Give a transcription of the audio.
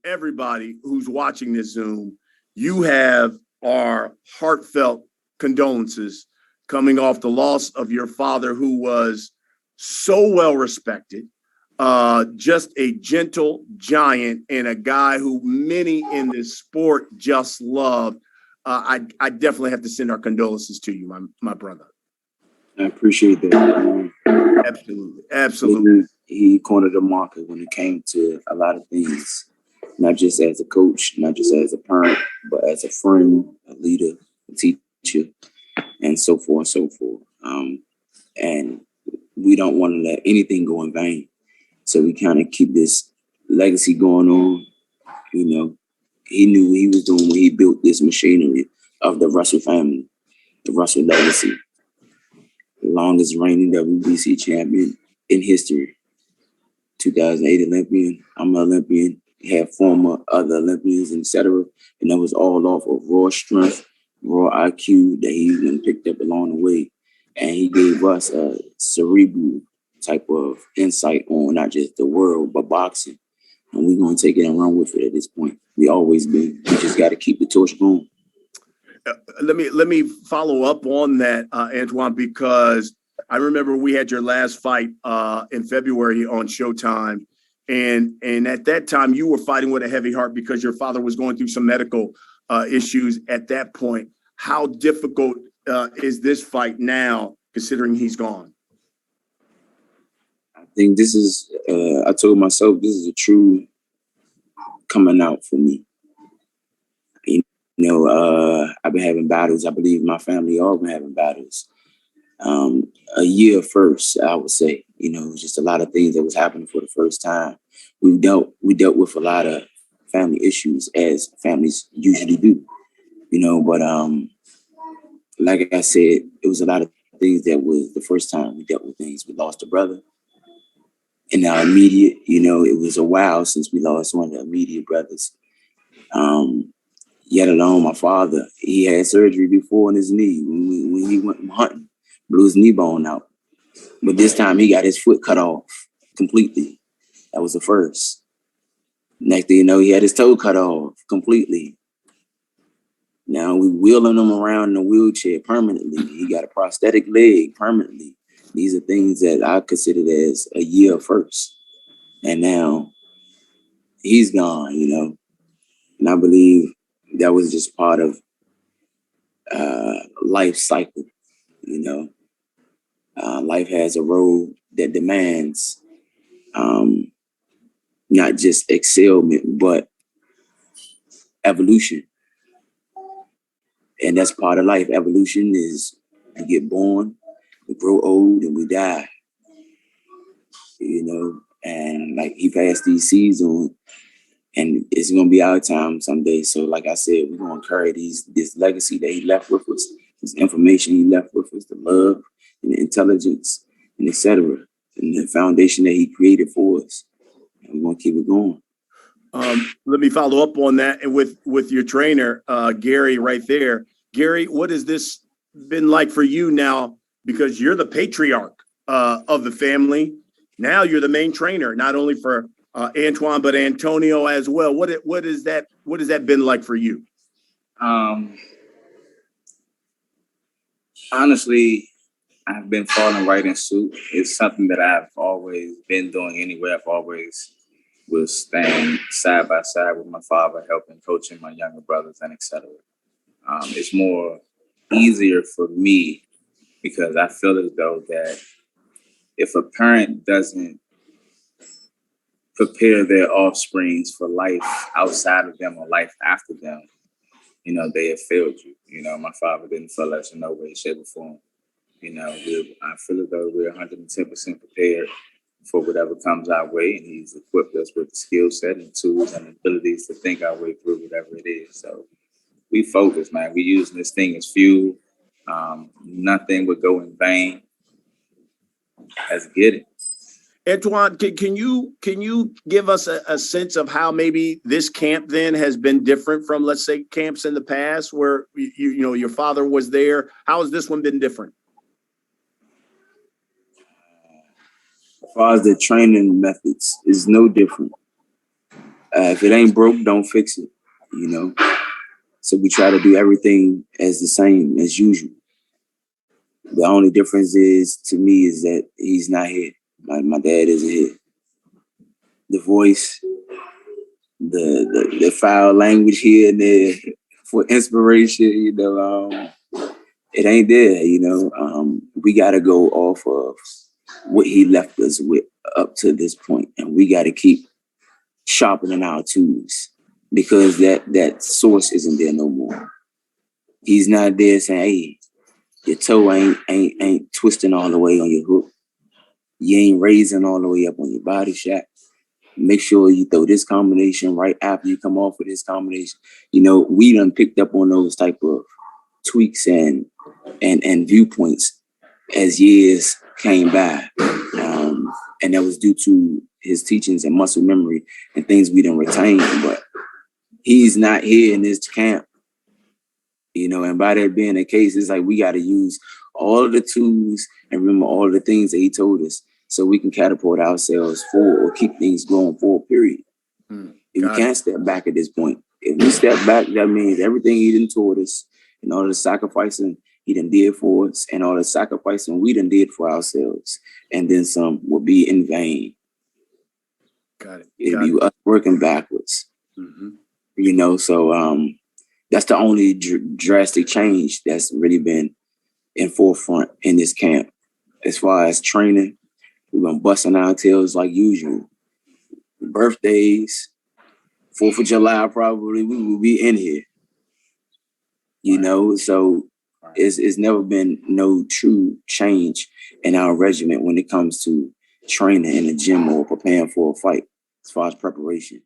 everybody who's watching this Zoom, you have our heartfelt condolences coming off the loss of your father, who was so well respected, just a gentle giant and a guy who many in this sport just love. I definitely have to send our condolences to you, my brother. I appreciate that. Absolutely. He cornered the market when it came to a lot of things, not just as a coach, not just as a parent, but as a friend, a leader, a teacher, and so forth and so forth. And we don't want to let anything go in vain. So we kind of keep this legacy going on. You know, he knew what he was doing when he built this machinery of the Russell family, the Russell legacy. The longest reigning WBC champion in history. 2008 Olympian. I'm an Olympian. He had former other Olympians, etc. And that was all off of raw strength, raw IQ that he even picked up along the way. And he gave us a cerebral type of insight on not just the world, but boxing. And we're going to take it and run with it at this point. We always been. We just got to keep the torch going. Let me follow up on that, Antuanne, because I remember we had your last fight in February on Showtime. And at that time, you were fighting with a heavy heart because your father was going through some medical issues at that point. How difficult is this fight now, considering he's gone? I think this is, I told myself, this is a true coming out for me. You know, I've been having battles. I believe my family all been having battles. A year first, I would say, you know, just a lot of things that was happening for the first time. We dealt with a lot of family issues, as families usually do, you know, but like I said, it was a lot of things that was the first time we dealt with things. We lost a brother in our immediate, you know, it was a while since we lost one of the immediate brothers. Yet alone, my father, he had surgery before on his knee when he went hunting, blew his knee bone out. But this time he got his foot cut off completely. That was the first. Next thing you know, he had his toe cut off completely. Now we wheeling him around in a wheelchair permanently. He got a prosthetic leg permanently. These are things that I considered as a year first. And now he's gone, you know. And I believe that was just part of life cycle, you know. Life has a road that demands not just excelment, but evolution. And that's part of life. Evolution is we get born, we grow old, and we die. You know, and like he passed these seeds on, and it's gonna be our time someday. So, like I said, we're gonna carry this legacy that he left with us, this information he left with us, the love and the intelligence, and etc. And the foundation that he created for us. And we're gonna keep it going. Let me follow up on that, and with your trainer, Gary, right there. Gary, what has this been like for you now? Because you're the patriarch of the family. Now you're the main trainer, not only for Antuanne, but Antonio as well. What has that been like for you? Honestly, I've been falling right in suit. It's something that I've always been doing anyway. I've always was staying side by side with my father, helping, coaching my younger brothers, and etc. It's more easier for me because I feel as though that if a parent doesn't prepare their offsprings for life outside of them or life after them, you know, they have failed you. You know, my father didn't fail us in no way, shape, or form. You know, I feel as though we're 110% prepared for whatever comes our way, and he's equipped us with the skill set and tools and abilities to think our way through whatever it is. So we focus, man. We using this thing as fuel. Nothing would go in vain. Let's get it. Antuanne, can you give us a sense of how maybe this camp then has been different from, let's say, camps in the past where you know your father was there? How has this one been different? As far as the training methods is no different. If it ain't broke, don't fix it, you know? So we try to do everything as the same as usual. The only difference is, to me, is that he's not here. My dad isn't here. The voice, the foul language here and there for inspiration, you know, it ain't there, you know. We got to go off of what he left us with up to this point, and we got to keep sharpening our tools, because that source isn't there no more. He's not there saying, hey, your toe ain't twisting all the way on your hook. You ain't raising all the way up on your body shot. Make sure you throw this combination right after you come off with this combination. You know, we done picked up on those type of tweaks and viewpoints as years came by. And that was due to his teachings and muscle memory and things we didn't retain. But he's not here in this camp, you know, and by that being the case, it's like we got to use all of the tools and remember all of the things that he told us so we can catapult ourselves forward or keep things going forward, period. We can't step back at this point. If we step back, that means everything he done taught us and all the sacrificing he done did for us and all the sacrificing we done did for ourselves, and then some, will be in vain. Got it. It'll be us working backwards. You know, so that's the only drastic change that's really been in forefront in this camp. As far as training, we've been busting our tails like usual. Birthdays, 4th of July, probably, we will be in here. You know, so it's never been no true change in our regiment when it comes to training in the gym or preparing for a fight as far as preparation.